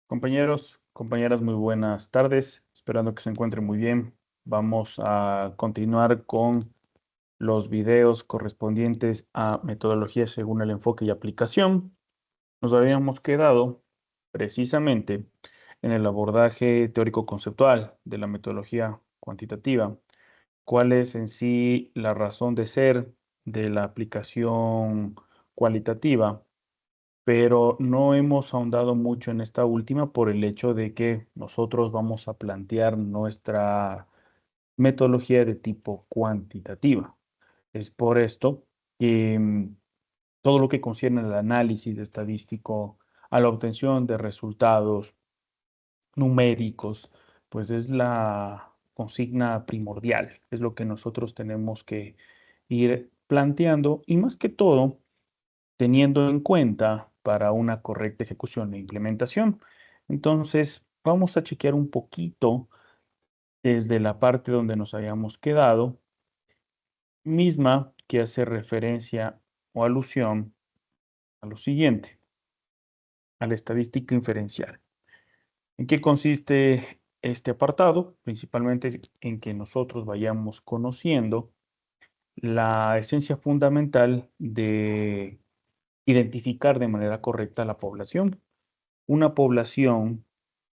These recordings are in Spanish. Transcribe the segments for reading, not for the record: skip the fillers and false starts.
Compañeros, compañeras, muy buenas tardes. Esperando que se encuentren muy bien. Vamos a continuar con los videos correspondientes a metodología según el enfoque y aplicación. Nos habíamos quedado precisamente en el abordaje teórico-conceptual de la metodología cuantitativa. ¿Cuál es en sí la razón de ser de la aplicación cualitativa? Pero no hemos ahondado mucho en esta última por el hecho de que nosotros vamos a plantear nuestra metodología de tipo cuantitativa. Es por esto que todo lo que concierne al análisis estadístico, a la obtención de resultados numéricos, pues es la consigna primordial, es lo que nosotros tenemos que ir planteando y más que todo teniendo en cuenta para una correcta ejecución e implementación. Entonces, vamos a chequear un poquito desde la parte donde nos habíamos quedado, misma que hace referencia o alusión a lo siguiente, a la estadística inferencial. ¿En qué consiste este apartado? Principalmente en que nosotros vayamos conociendo la esencia fundamental de identificar de manera correcta la población. Una población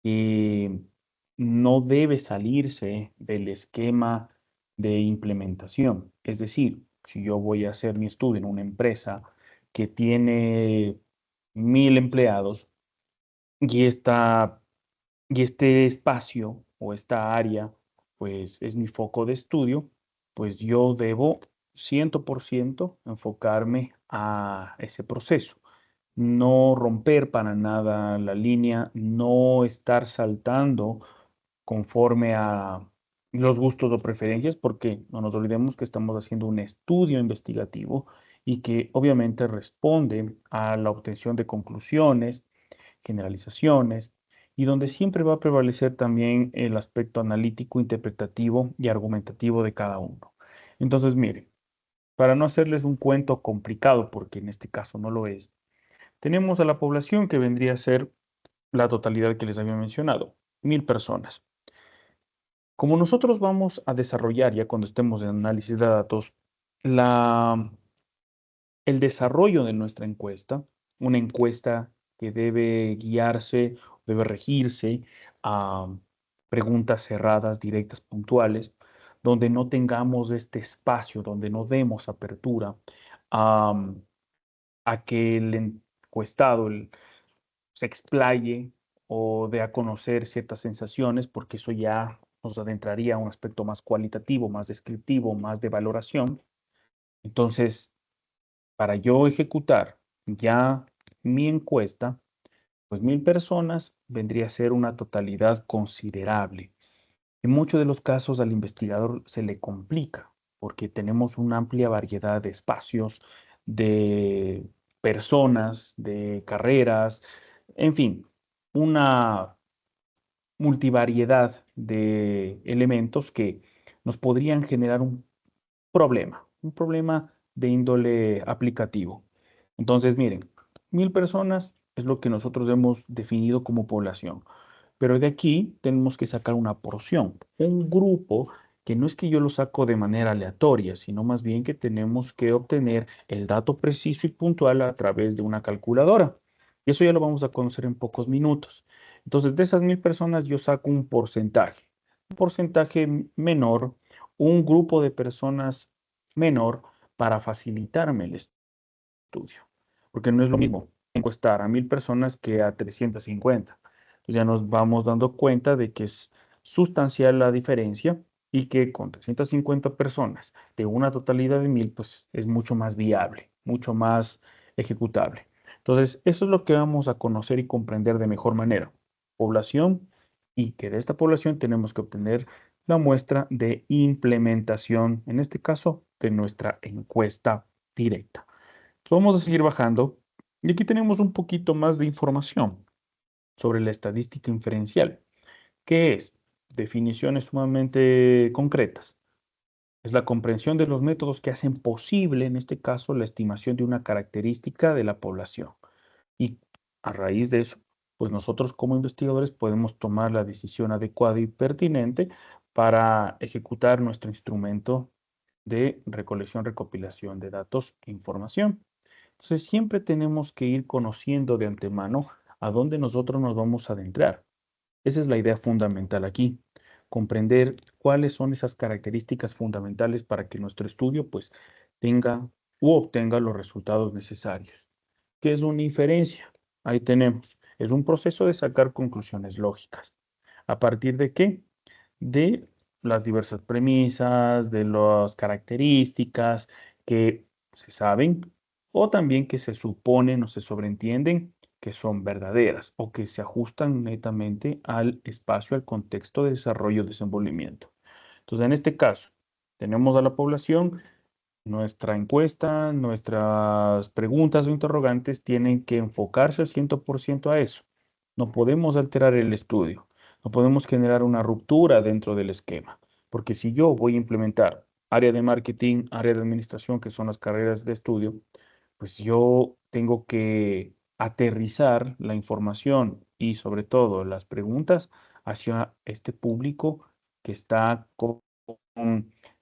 que no debe salirse del esquema de implementación. Es decir, si yo voy a hacer mi estudio en una empresa que tiene 1000 empleados y, y este espacio o esta área, pues es mi foco de estudio, pues yo debo 100% enfocarme a ese proceso, no romper para nada la línea, no estar saltando conforme a los gustos o preferencias, porque no nos olvidemos que estamos haciendo un estudio investigativo y que obviamente responde a la obtención de conclusiones, generalizaciones, y donde siempre va a prevalecer también el aspecto analítico, interpretativo y argumentativo de cada uno. Entonces, miren, para no hacerles un cuento complicado, porque en este caso no lo es, tenemos a la población que vendría a ser la totalidad que les había mencionado, 1000 personas. Como nosotros vamos a desarrollar ya cuando estemos en análisis de datos, la, el desarrollo de nuestra encuesta, una encuesta que debe guiarse, debe regirse a preguntas cerradas, directas, puntuales, donde no tengamos este espacio, donde no demos apertura a, a que el encuestado, se explaye o dé a conocer ciertas sensaciones, porque eso ya nos adentraría a un aspecto más cualitativo, más descriptivo, más de valoración. Entonces, para yo ejecutar ya mi encuesta, pues 1000 personas vendría a ser una totalidad considerable. En muchos de los casos al investigador se le complica porque tenemos una amplia variedad de espacios, de personas, de carreras, en fin, una multivariedad de elementos que nos podrían generar un problema de índole aplicativo. Entonces, miren, 1000 personas es lo que nosotros hemos definido como población, pero de aquí tenemos que sacar una porción, un grupo que no es que yo lo saco de manera aleatoria, sino más bien que tenemos que obtener el dato preciso y puntual a través de una calculadora. Y eso ya lo vamos a conocer en pocos minutos. Entonces, de esas 1000 personas yo saco un porcentaje menor, un grupo de personas menor para facilitarme el estudio. Porque no es lo mismo encuestar a 1000 personas que a 350. Entonces ya nos vamos dando cuenta de que es sustancial la diferencia y que con 350 personas de una totalidad de 1000, pues es mucho más viable, mucho más ejecutable. Entonces, eso es lo que vamos a conocer y comprender de mejor manera. Población, y que de esta población tenemos que obtener la muestra de implementación, en este caso, de nuestra encuesta directa. Vamos a seguir bajando y aquí tenemos un poquito más de información sobre la estadística inferencial. ¿Qué es? Definiciones sumamente concretas. Es la comprensión de los métodos que hacen posible, en este caso, la estimación de una característica de la población. Y a raíz de eso, pues nosotros como investigadores podemos tomar la decisión adecuada y pertinente para ejecutar nuestro instrumento de recolección, recopilación de datos e información. Entonces, siempre tenemos que ir conociendo de antemano a dónde nosotros nos vamos a adentrar. Esa es la idea fundamental aquí, comprender cuáles son esas características fundamentales para que nuestro estudio pues tenga u obtenga los resultados necesarios. ¿Qué es una inferencia? Ahí tenemos. Es un proceso de sacar conclusiones lógicas. ¿A partir de qué? De las diversas premisas, de las características que se saben o también que se suponen o se sobreentienden que son verdaderas o que se ajustan netamente al espacio, al contexto de desarrollo y desenvolvimiento. Entonces, en este caso, tenemos a la población, nuestra encuesta, nuestras preguntas o interrogantes tienen que enfocarse al 100% a eso. No podemos alterar el estudio, no podemos generar una ruptura dentro del esquema, porque si yo voy a implementar área de marketing, área de administración, que son las carreras de estudio, pues yo tengo que aterrizar la información y sobre todo las preguntas hacia este público que está con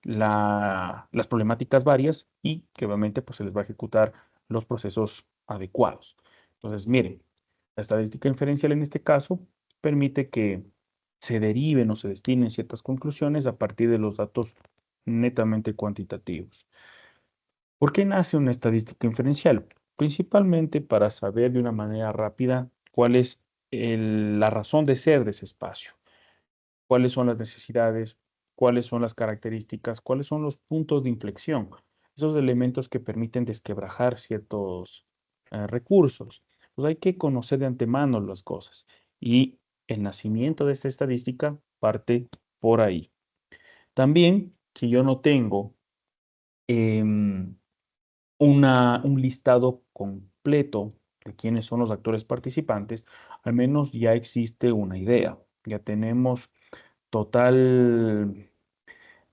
las problemáticas varias y que obviamente pues se les va a ejecutar los procesos adecuados. Entonces, miren, la estadística inferencial en este caso permite que se deriven o se destinen ciertas conclusiones a partir de los datos netamente cuantitativos. ¿Por qué nace una estadística inferencial? Principalmente para saber de una manera rápida cuál es la razón de ser de ese espacio, cuáles son las necesidades, cuáles son las características, cuáles son los puntos de inflexión, esos elementos que permiten desquebrajar ciertos recursos. Pues hay que conocer de antemano las cosas y el nacimiento de esta estadística parte por ahí. También, si yo no tengo em, un listado completo de quiénes son los actores participantes, al menos ya existe una idea. Ya tenemos total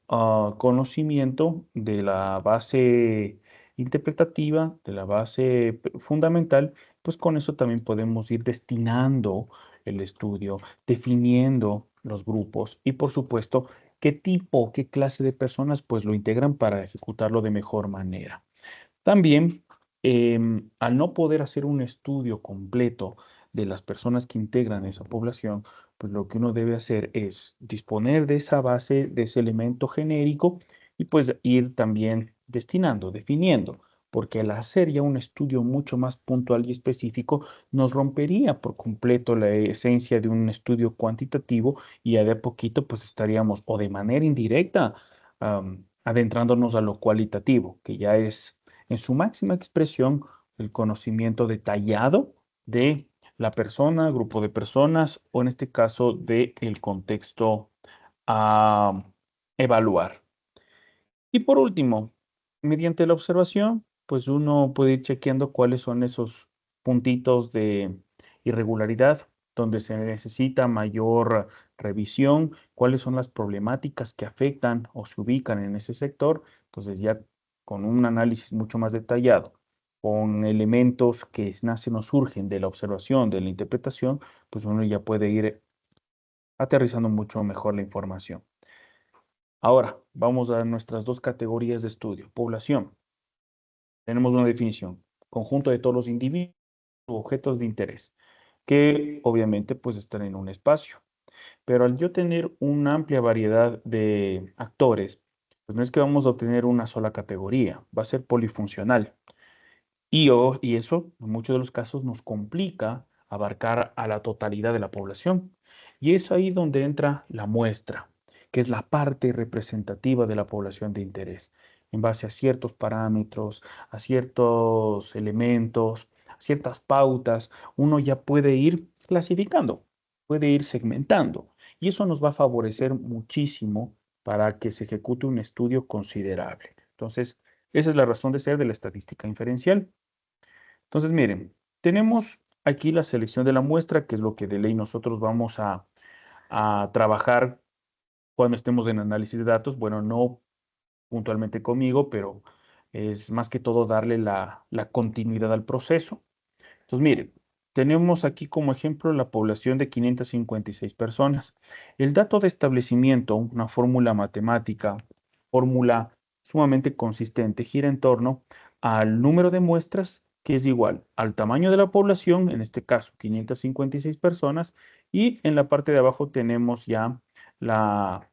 conocimiento de la base interpretativa, de la base fundamental, pues con eso también podemos ir destinando el estudio, definiendo los grupos y por supuesto qué tipo, qué clase de personas pues lo integran para ejecutarlo de mejor manera. También, al no poder hacer un estudio completo de las personas que integran esa población, pues lo que uno debe hacer es disponer de esa base, de ese elemento genérico y pues ir también destinando, definiendo, porque al hacer ya un estudio mucho más puntual y específico, nos rompería por completo la esencia de un estudio cuantitativo y ya de a poquito pues estaríamos o de manera indirecta adentrándonos a lo cualitativo, que ya es en su máxima expresión el conocimiento detallado de la persona, grupo de personas o en este caso del contexto a evaluar. Y por último, mediante la observación, pues uno puede ir chequeando cuáles son esos puntitos de irregularidad donde se necesita mayor revisión, cuáles son las problemáticas que afectan o se ubican en ese sector. Entonces ya con un análisis mucho más detallado, con elementos que nacen o surgen de la observación, de la interpretación, pues uno ya puede ir aterrizando mucho mejor la información. Ahora, vamos a nuestras dos categorías de estudio. Población. Tenemos una definición. Conjunto de todos los individuos u objetos de interés, que obviamente pues están en un espacio. Pero al yo tener una amplia variedad de actores, pues no es que vamos a obtener una sola categoría, va a ser polifuncional. Y eso, en muchos de los casos, nos complica abarcar a la totalidad de la población. Y es ahí donde entra la muestra, que es la parte representativa de la población de interés, en base a ciertos parámetros, a ciertos elementos, a ciertas pautas, uno ya puede ir clasificando, puede ir segmentando. Y eso nos va a favorecer muchísimo para que se ejecute un estudio considerable. Entonces, esa es la razón de ser de la estadística inferencial. Entonces, miren, tenemos aquí la selección de la muestra, que es lo que de ley nosotros vamos a trabajar cuando estemos en análisis de datos. Bueno, no puntualmente conmigo, pero es más que todo darle la continuidad al proceso. Entonces, miren. tenemos aquí como ejemplo la población de 556 personas. El dato de establecimiento, una fórmula matemática, fórmula sumamente consistente, gira en torno al número de muestras, que es igual al tamaño de la población, en este caso 556 personas, y en la parte de abajo tenemos ya la,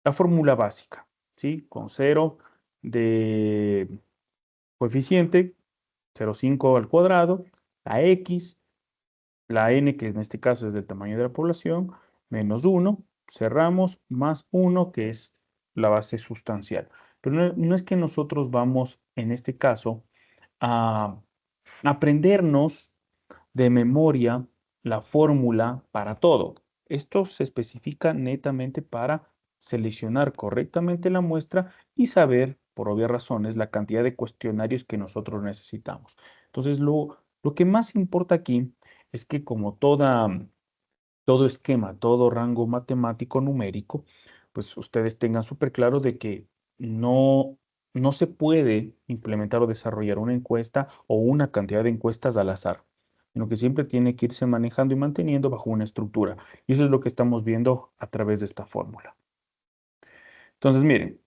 la fórmula básica, ¿sí? Con 0 de coeficiente, 0,5 al cuadrado, la x, la n, que en este caso es del tamaño de la población, menos 1, cerramos, más 1, que es la base sustancial. Pero no es que nosotros vamos, en este caso, a aprendernos de memoria la fórmula para todo. Esto se especifica netamente para seleccionar correctamente la muestra y saber, por obvias razones, la cantidad de cuestionarios que nosotros necesitamos. Entonces, lo que más importa aquí es que como todo esquema, todo rango matemático numérico, pues ustedes tengan súper claro de que no, no se puede implementar o desarrollar una encuesta o una cantidad de encuestas al azar, sino que siempre tiene que irse manejando y manteniendo bajo una estructura. Y eso es lo que estamos viendo a través de esta fórmula. Entonces, miren,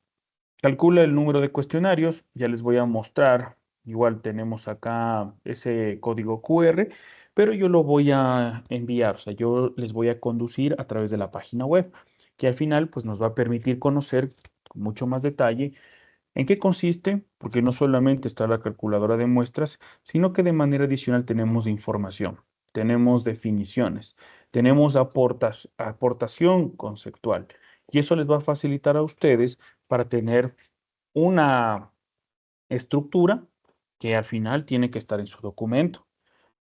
calcula el número de cuestionarios, ya les voy a mostrar, igual tenemos acá ese código QR, pero yo lo voy a enviar, o sea, yo les voy a conducir a través de la página web, que al final pues nos va a permitir conocer con mucho más detalle en qué consiste, porque no solamente está la calculadora de muestras, sino que de manera adicional tenemos información, tenemos definiciones, tenemos aportación conceptual, y eso les va a facilitar a ustedes para tener una estructura que al final tiene que estar en su documento.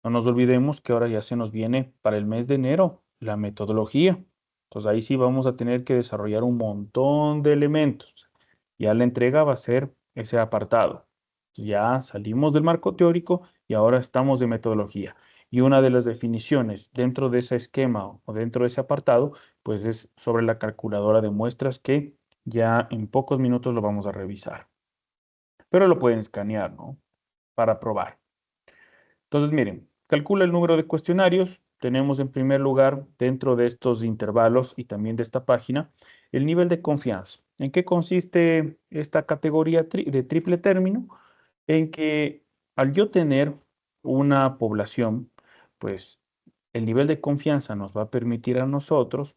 No nos olvidemos que ahora ya se nos viene para el mes de enero la metodología. Entonces ahí sí vamos a tener que desarrollar un montón de elementos. Ya la entrega va a ser ese apartado. Ya salimos del marco teórico y ahora estamos de metodología. Y una de las definiciones dentro de ese esquema o dentro de ese apartado, pues es sobre la calculadora de muestras que ya en pocos minutos lo vamos a revisar. Pero lo pueden escanear, ¿no? Para probar. Entonces, miren, calcula el número de cuestionarios. Tenemos en primer lugar, dentro de estos intervalos y también de esta página, el nivel de confianza. ¿En qué consiste esta categoría de triple término? En que al yo tener una población, pues el nivel de confianza nos va a permitir a nosotros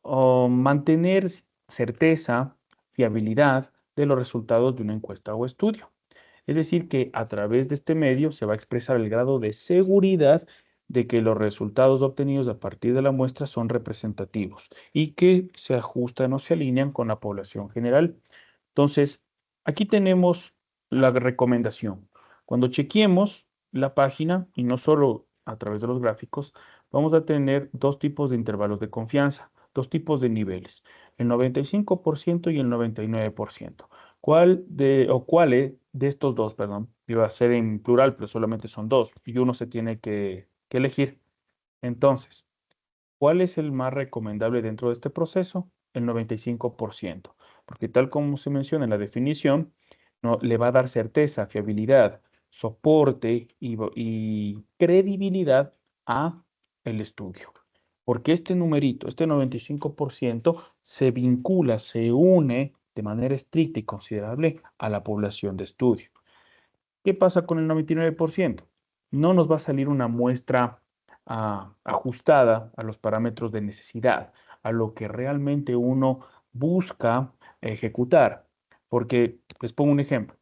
mantener certeza, fiabilidad de los resultados de una encuesta o estudio. Es decir, que a través de este medio se va a expresar el grado de seguridad de que los resultados obtenidos a partir de la muestra son representativos y que se ajustan o se alinean con la población general. Entonces, aquí tenemos la recomendación. Cuando chequeemos la página, y no solo a través de los gráficos, vamos a tener dos tipos de intervalos de confianza, dos tipos de niveles, el 95% y el 99%. ¿Cuáles de estos dos, perdón, iba a ser en plural, pero solamente son dos, y uno se tiene que elegir? Entonces, ¿cuál es el más recomendable dentro de este proceso? El 95%, porque tal como se menciona en la definición, no, le va a dar certeza, fiabilidad, soporte y credibilidad a el estudio. Porque este numerito, este 95%, se vincula, se une de manera estricta y considerable a la población de estudio. ¿Qué pasa con el 99%? No nos va a salir una muestra ajustada a los parámetros de necesidad, a lo que realmente uno busca ejecutar. Porque les pongo un ejemplo.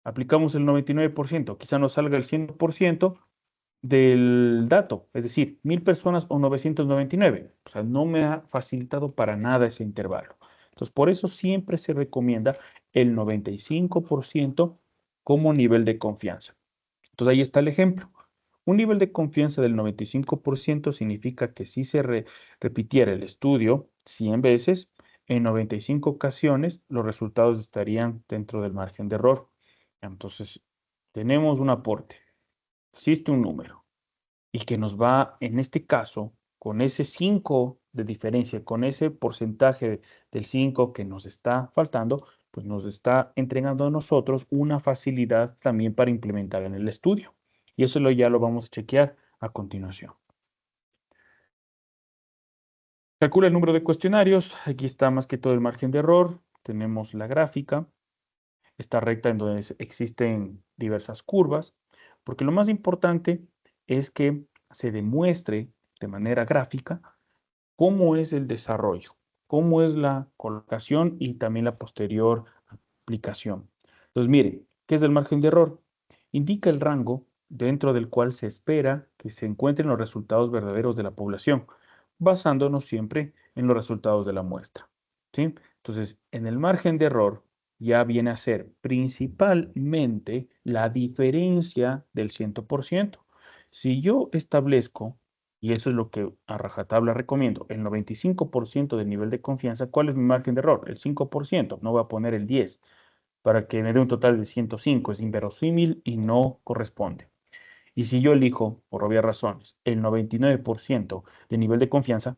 Aplicamos el 99%, quizá nos salga el 100% del dato, es decir, 1000 personas o 999. O sea, no me ha facilitado para nada ese intervalo. Entonces, por eso siempre se recomienda el 95% como nivel de confianza. Entonces, ahí está el ejemplo. Un nivel de confianza del 95% significa que si se repitiera el estudio 100 veces, en 95 ocasiones los resultados estarían dentro del margen de error. Entonces, tenemos un aporte. Existe un número y que nos va, en este caso, con ese 5 de diferencia, con ese porcentaje del 5 que nos está faltando, pues nos está entregando a nosotros una facilidad también para implementar en el estudio. Y eso ya lo vamos a chequear a continuación. Calcula el número de cuestionarios. Aquí está más que todo el margen de error. Tenemos la gráfica, esta recta en donde existen diversas curvas, porque lo más importante es que se demuestre de manera gráfica cómo es el desarrollo, cómo es la colocación y también la posterior aplicación. Entonces, miren, ¿qué es el margen de error? Indica el rango dentro del cual se espera que se encuentren los resultados verdaderos de la población, basándonos siempre en los resultados de la muestra. ¿Sí? Entonces, en el margen de error ya viene a ser principalmente la diferencia del 100%. Si yo establezco, y eso es lo que a rajatabla recomiendo, el 95% del nivel de confianza, ¿cuál es mi margen de error? El 5%, no voy a poner el 10% para que me dé un total de 105. Es inverosímil y no corresponde. Y si yo elijo, por obvias razones, el 99% de nivel de confianza,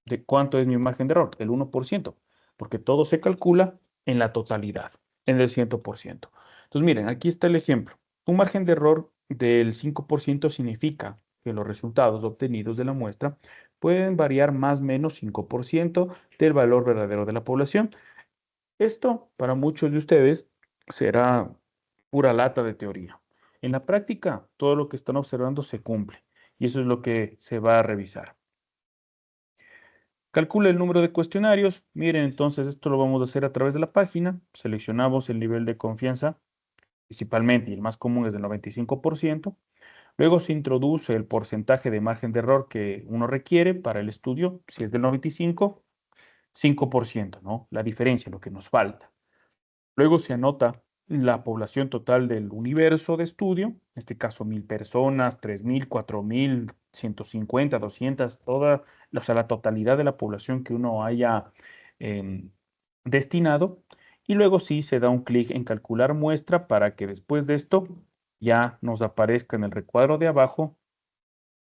¿de cuánto es mi margen de error? El 1%, porque todo se calcula en la totalidad, en el 100%. Entonces, miren, aquí está el ejemplo. Un margen de error del 5% significa que los resultados obtenidos de la muestra pueden variar más o menos 5% del valor verdadero de la población. Esto, para muchos de ustedes, será pura lata de teoría. En la práctica, todo lo que están observando se cumple y eso es lo que se va a revisar. Calcula el número de cuestionarios. Miren, entonces esto lo vamos a hacer a través de la página. Seleccionamos el nivel de confianza, principalmente, y el más común es del 95%. Luego se introduce el porcentaje de margen de error que uno requiere para el estudio. Si es del 95, 5%, ¿no? La diferencia, lo que nos falta. Luego se anota la población total del universo de estudio, en este caso 1000 personas, 3000, 4000, 150, 200, toda, o sea, la totalidad de la población que uno haya destinado. Y luego sí se da un clic en calcular muestra para que después de esto ya nos aparezca en el recuadro de abajo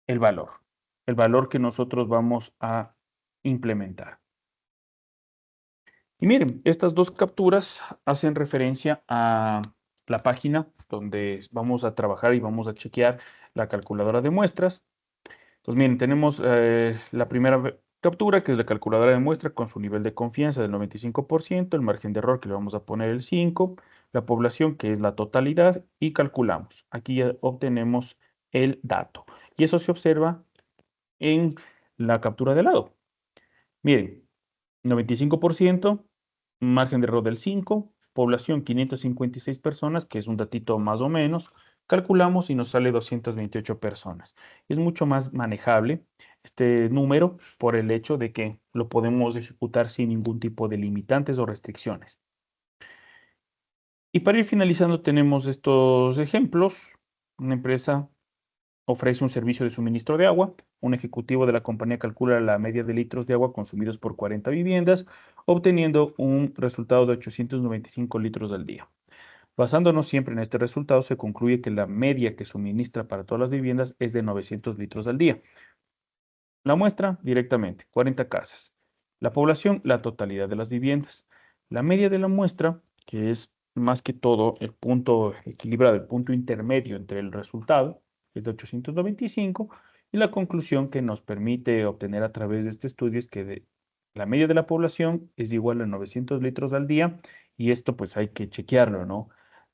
el valor que nosotros vamos a implementar. Y miren, estas dos capturas hacen referencia a la página donde vamos a trabajar y vamos a chequear la calculadora de muestras. Pues miren, tenemos la primera captura, que es la calculadora de muestra con su nivel de confianza del 95%, el margen de error que le vamos a poner el 5%, la población que es la totalidad y calculamos. Aquí ya obtenemos el dato. Y eso se observa en la captura de lado. Miren, 95%, margen de error del 5%, población 556 personas, que es un datito más o menos, calculamos y nos sale 228 personas. Es mucho más manejable este número por el hecho de que lo podemos ejecutar sin ningún tipo de limitantes o restricciones. Y para ir finalizando tenemos estos ejemplos. Una empresa ofrece un servicio de suministro de agua. Un ejecutivo de la compañía calcula la media de litros de agua consumidos por 40 viviendas, obteniendo un resultado de 895 litros al día. Basándonos siempre en este resultado, se concluye que la media que suministra para todas las viviendas es de 900 litros al día. La muestra directamente, 40 casas. La población, la totalidad de las viviendas. La media de la muestra, que es más que todo el punto equilibrado, el punto intermedio entre el resultado, es de 895, y la conclusión que nos permite obtener a través de este estudio es que la media de la población es igual a 900 litros al día, y esto pues hay que chequearlo, ¿no?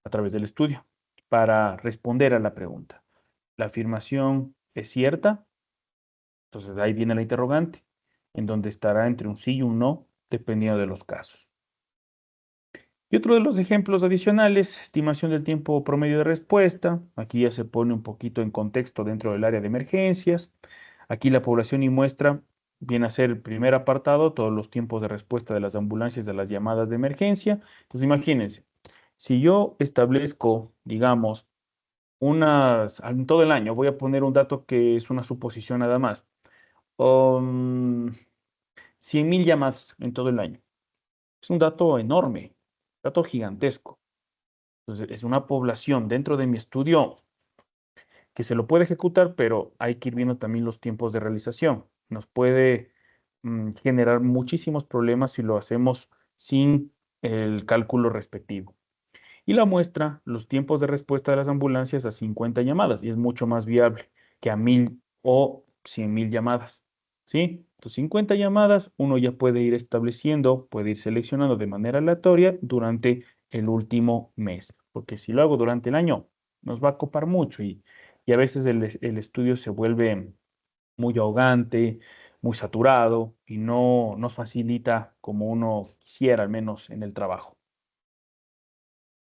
A través del estudio, para responder a la pregunta. ¿La afirmación es cierta? Entonces ahí viene la interrogante, en donde estará entre un sí y un no, dependiendo de los casos. Y otro de los ejemplos adicionales, estimación del tiempo promedio de respuesta. Aquí ya se pone un poquito en contexto dentro del área de emergencias. Aquí la población y muestra viene a ser el primer apartado, todos los tiempos de respuesta de las ambulancias a las llamadas de emergencia. Entonces imagínense, si yo establezco, digamos, en todo el año, voy a poner un dato que es una suposición nada más, 100.000 llamadas en todo el año. Es un dato enorme, dato gigantesco. Entonces, es una población dentro de mi estudio que se lo puede ejecutar, pero hay que ir viendo también los tiempos de realización. Nos puede generar muchísimos problemas si lo hacemos sin el cálculo respectivo. Y la muestra los tiempos de respuesta de las ambulancias a 50 llamadas, y es mucho más viable que a 1000 o 100.000 llamadas, ¿sí? Entonces, 50 llamadas, uno ya puede ir estableciendo, puede ir seleccionando de manera aleatoria durante el último mes, porque si lo hago durante el año, nos va a copar mucho y a veces el estudio se vuelve muy ahogante, muy saturado y no nos facilita como uno quisiera, al menos en el trabajo.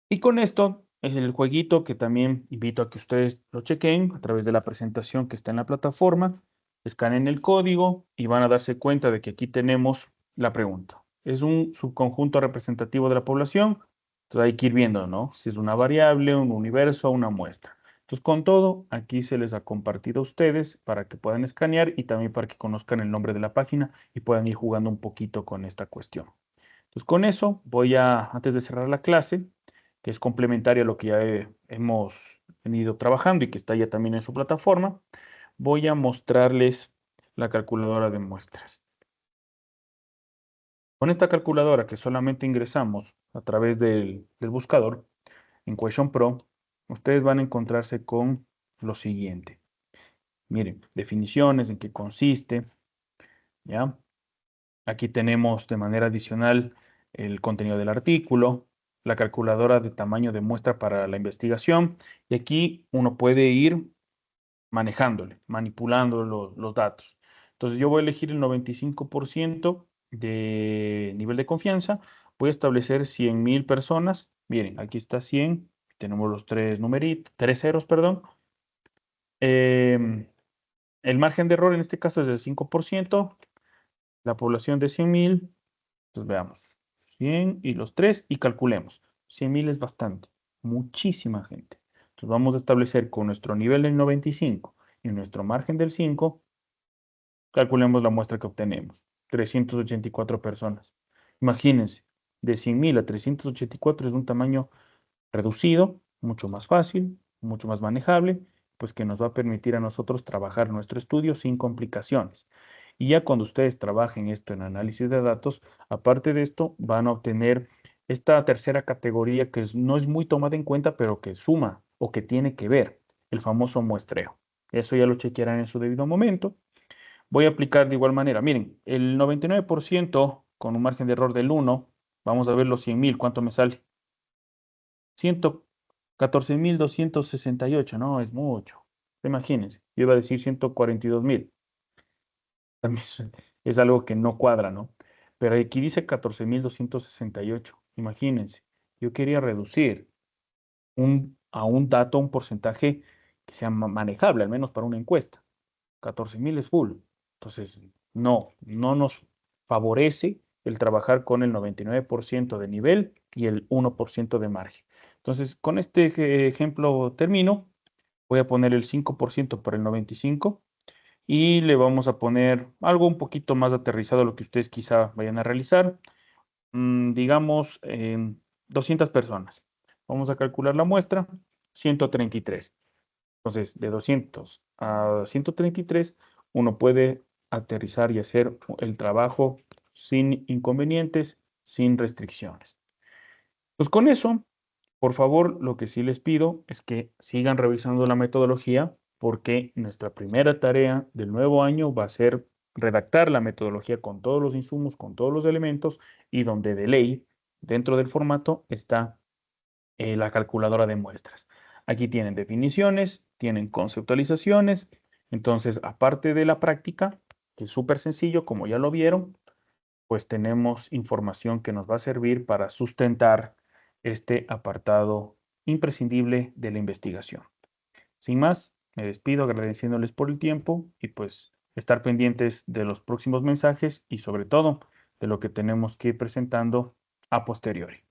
Y con esto es el jueguito que también invito a que ustedes lo chequen a través de la presentación que está en la plataforma, escaneen el código y van a darse cuenta de que aquí tenemos la pregunta. Es un subconjunto representativo de la población, entonces hay que ir viendo, ¿no? Si es una variable, un universo o una muestra. Entonces, con todo, aquí se les ha compartido a ustedes para que puedan escanear y también para que conozcan el nombre de la página y puedan ir jugando un poquito con esta cuestión. Entonces, con eso voy a, antes de cerrar la clase, que es complementaria a lo que ya hemos venido trabajando y que está ya también en su plataforma, voy a mostrarles la calculadora de muestras. Con esta calculadora que solamente ingresamos a través del buscador en Question Pro, ustedes van a encontrarse con lo siguiente. Miren, definiciones, en qué consiste, ¿ya? Aquí tenemos de manera adicional el contenido del artículo, la calculadora de tamaño de muestra para la investigación y aquí uno puede ir manejándole, manipulando los datos. Entonces yo voy a elegir el 95% de nivel de confianza. Voy a establecer 100.000 personas. Miren, aquí está 100. Tenemos los tres numeritos, tres ceros, perdón. El margen de error en este caso es del 5%. La población de 100.000. Entonces veamos. 100 y los 3 y calculemos. 100.000 es bastante. Muchísima gente. Entonces vamos a establecer con nuestro nivel del 95 y nuestro margen del 5, calculemos la muestra que obtenemos. 384 personas. Imagínense, de 100.000 a 384 es un tamaño reducido, mucho más fácil, mucho más manejable, pues que nos va a permitir a nosotros trabajar nuestro estudio sin complicaciones. Y ya cuando ustedes trabajen esto en análisis de datos, aparte de esto, van a obtener esta tercera categoría que no es muy tomada en cuenta, pero que suma o que tiene que ver, el famoso muestreo. Eso ya lo chequearán en su debido momento. Voy a aplicar de igual manera. Miren, el 99% con un margen de error del 1, vamos a ver los 100.000, ¿cuánto me sale? 114.268, no, es mucho. Imagínense, yo iba a decir 142.000. También es algo que no cuadra, ¿no? Pero aquí dice 14.268. Imagínense, yo quería reducir a un dato, un porcentaje que sea manejable, al menos para una encuesta. 14.000 es full. Entonces, no nos favorece el trabajar con el 99% de nivel y el 1% de margen. Entonces, con este ejemplo termino. Voy a poner el 5% para el 95 y le vamos a poner algo un poquito más aterrizado a lo que ustedes quizá vayan a realizar. Digamos, 200 personas. Vamos a calcular la muestra, 133. Entonces, de 200 a 133, uno puede aterrizar y hacer el trabajo sin inconvenientes, sin restricciones. Pues con eso, por favor, lo que sí les pido es que sigan revisando la metodología porque nuestra primera tarea del nuevo año va a ser redactar la metodología con todos los insumos, con todos los elementos y donde de ley, dentro del formato, está la calculadora de muestras. Aquí tienen definiciones, tienen conceptualizaciones. Entonces, aparte de la práctica, que es súper sencillo, como ya lo vieron, pues tenemos información que nos va a servir para sustentar este apartado imprescindible de la investigación. Sin más, me despido agradeciéndoles por el tiempo y pues estar pendientes de los próximos mensajes y sobre todo de lo que tenemos que ir presentando a posteriori.